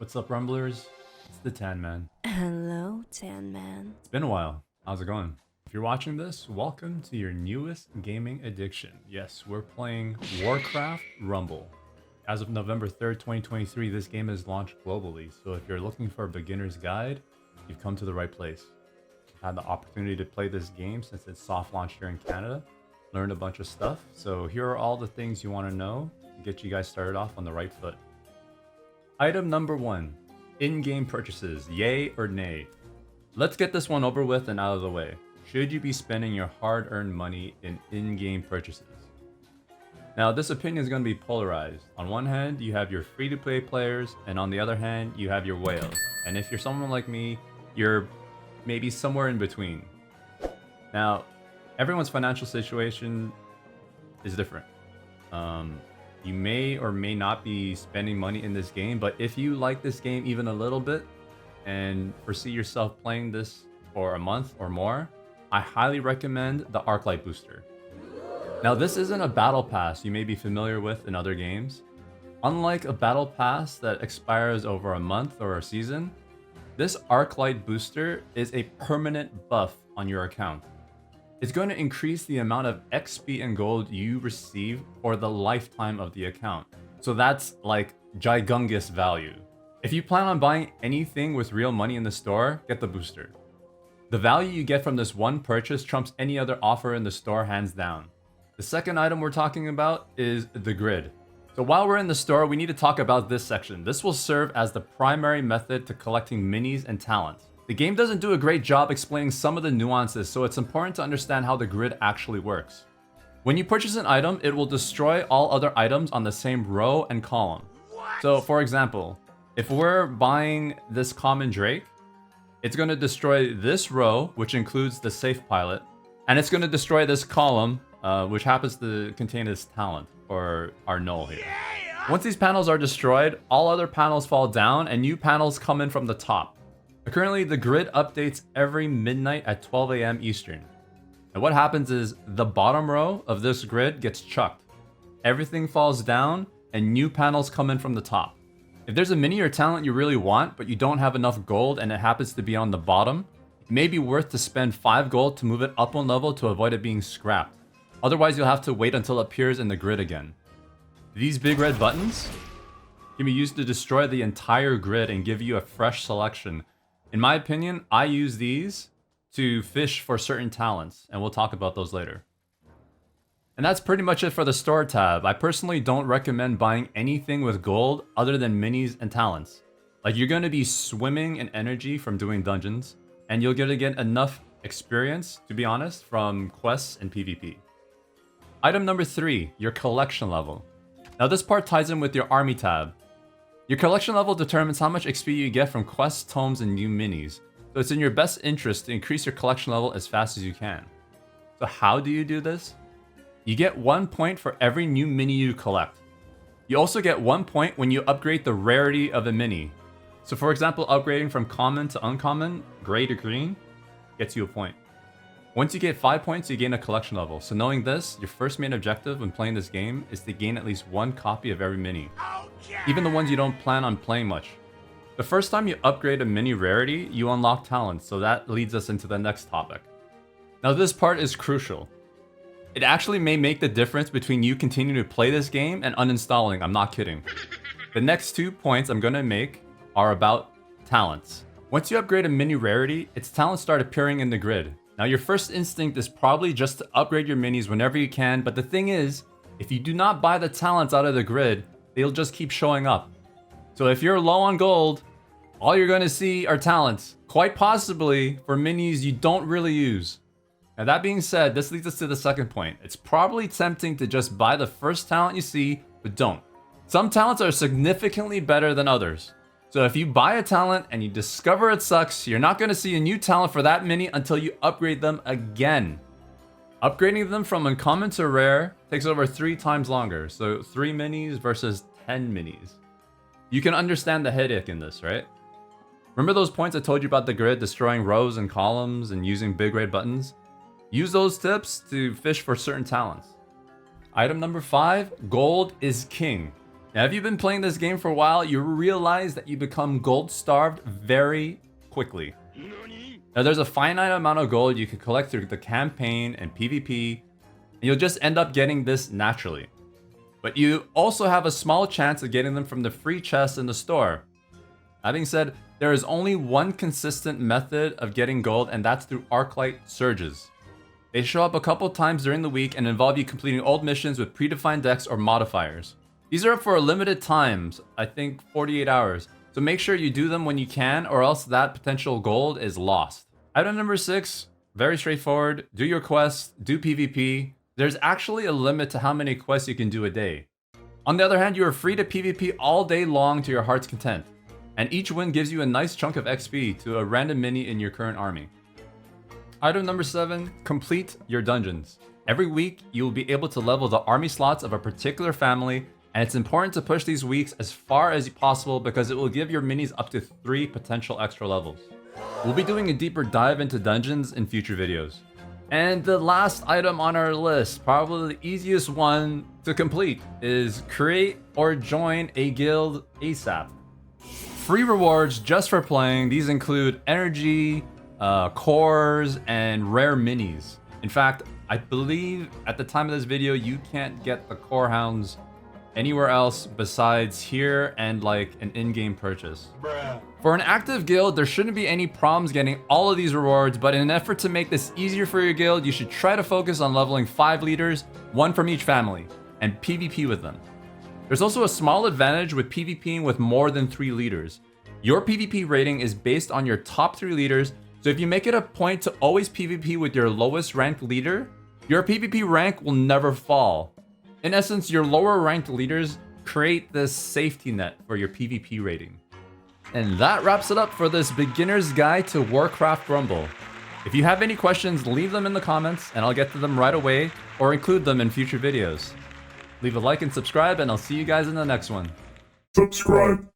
What's up, Rumblers? It's the Tan Man. Hello, Tan Man. It's been a while. How's it going? If you're watching this, welcome to your newest gaming addiction. Yes, we're playing Warcraft Rumble. As of November 3rd, 2023, this game is launched globally, so if you're looking for a beginner's guide, you've come to the right place. I've had the opportunity to play this game since it's soft launched here in Canada, learned a bunch of stuff, so here are all the things you want to know to get you guys started off on the right foot. Item number 1. In-game purchases, yay or nay? Let's get this one over with and out of the way. Should you be spending your hard-earned money in in-game purchases? Now, this opinion is going to be polarized. On one hand, you have your free-to-play players, and on the other hand, you have your whales. And if you're someone like me, you're maybe somewhere in between. Now, everyone's financial situation is different. You may or may not be spending money in this game, but if you like this game even a little bit and foresee yourself playing this for a month or more, I highly recommend the Arclight Booster. Now, this isn't a battle pass you may be familiar with in other games. Unlike a battle pass that expires over a month or a season, this Arclight Booster is a permanent buff on your account. It's going to increase the amount of XP and gold you receive for the lifetime of the account. So that's like gigungous value. If you plan on buying anything with real money in the store, get the booster. The value you get from this one purchase trumps any other offer in the store hands down. The second item we're talking about is the grid. So while we're in the store, we need to talk about this section. This will serve as the primary method to collecting minis and talents. The game doesn't do a great job explaining some of the nuances, so it's important to understand how the grid actually works. When you purchase an item, it will destroy all other items on the same row and column. So for example, if we're buying this common Drake, it's going to destroy this row, which includes the safe pilot, and it's going to destroy this column, which happens to contain this talent, or our null here. Once these panels are destroyed, all other panels fall down and new panels come in from the top. Currently, the grid updates every midnight at 12 a.m. Eastern. And what happens is the bottom row of this grid gets chucked. Everything falls down and new panels come in from the top. If there's a mini or talent you really want, but you don't have enough gold and it happens to be on the bottom, it may be worth to spend 5 gold to move it up one level to avoid it being scrapped. Otherwise, you'll have to wait until it appears in the grid again. These big red buttons can be used to destroy the entire grid and give you a fresh selection. In my opinion, I use these to fish for certain talents, and we'll talk about those later. And that's pretty much it for the store tab. I personally don't recommend buying anything with gold other than minis and talents. Like, you're going to be swimming in energy from doing dungeons, and you're going to get enough experience, to be honest, from quests and PvP. Item number 3, your collection level. Now this part ties in with your army tab. Your collection level determines how much XP you get from quests, tomes, and new minis. So it's in your best interest to increase your collection level as fast as you can. So how do you do this? You get 1 point for every new mini you collect. You also get 1 point when you upgrade the rarity of a mini. So for example, upgrading from common to uncommon, gray to green, gets you a point. Once you get 5 points, you gain a collection level. So knowing this, your first main objective when playing this game is to gain at least 1 copy of every mini. Even the ones you don't plan on playing much. The first time you upgrade a mini rarity, you unlock talents, so that leads us into the next topic. Now this part is crucial. It actually may make the difference between you continuing to play this game and uninstalling, I'm not kidding. The next 2 points I'm gonna make are about talents. Once you upgrade a mini rarity, its talents start appearing in the grid. Now your first instinct is probably just to upgrade your minis whenever you can, but the thing is, if you do not buy the talents out of the grid, they'll just keep showing up. So if you're low on gold, all you're going to see are talents, quite possibly for minis you don't really use. Now that being said, this leads us to the second point. It's probably tempting to just buy the first talent you see, but don't. Some talents are significantly better than others. So if you buy a talent and you discover it sucks, you're not going to see a new talent for that mini until you upgrade them again. Upgrading them from uncommon to rare takes over 3 times longer, so 3 minis versus 10 minis. You can understand the headache in this, right? Remember those points I told you about the grid destroying rows and columns and using big red buttons? Use those tips to fish for certain talents. Item number 5, gold is king. Now, if you've been playing this game for a while, you realize that you become gold starved very quickly. Now, there's a finite amount of gold you can collect through the campaign and PvP, and you'll just end up getting this naturally. But you also have a small chance of getting them from the free chests in the store. That being said, there is only one consistent method of getting gold, and that's through Arclight surges. They show up a couple times during the week and involve you completing old missions with predefined decks or modifiers. These are up for a limited time, I think 48 hours, so make sure you do them when you can, or else that potential gold is lost. Item number 6, very straightforward. Do your quests, do PvP. There's actually a limit to how many quests you can do a day. On the other hand, you are free to PvP all day long to your heart's content, and each win gives you a nice chunk of XP to a random mini in your current army. Item number 7, complete your dungeons. Every week, you will be able to level the army slots of a particular family, and it's important to push these weeks as far as possible because it will give your minis up to 3 potential extra levels. We'll be doing a deeper dive into dungeons in future videos. And the last item on our list, probably the easiest one to complete, is create or join a guild ASAP. Free rewards just for playing. These include energy, cores, and rare minis. In fact, I believe at the time of this video, you can't get the core hounds anywhere else besides here and like an in-game purchase. Bruh. For an active guild, there shouldn't be any problems getting all of these rewards, but in an effort to make this easier for your guild, you should try to focus on leveling 5 leaders, 1 from each family, and PvP with them. There's also a small advantage with PvPing with more than 3 leaders. Your PvP rating is based on your top 3 leaders, so if you make it a point to always PvP with your lowest ranked leader, your PvP rank will never fall. In essence, your lower ranked leaders create this safety net for your PvP rating. And that wraps it up for this beginner's guide to Warcraft Rumble. If you have any questions, leave them in the comments and I'll get to them right away or include them in future videos. Leave a like and subscribe, and I'll see you guys in the next one. Subscribe.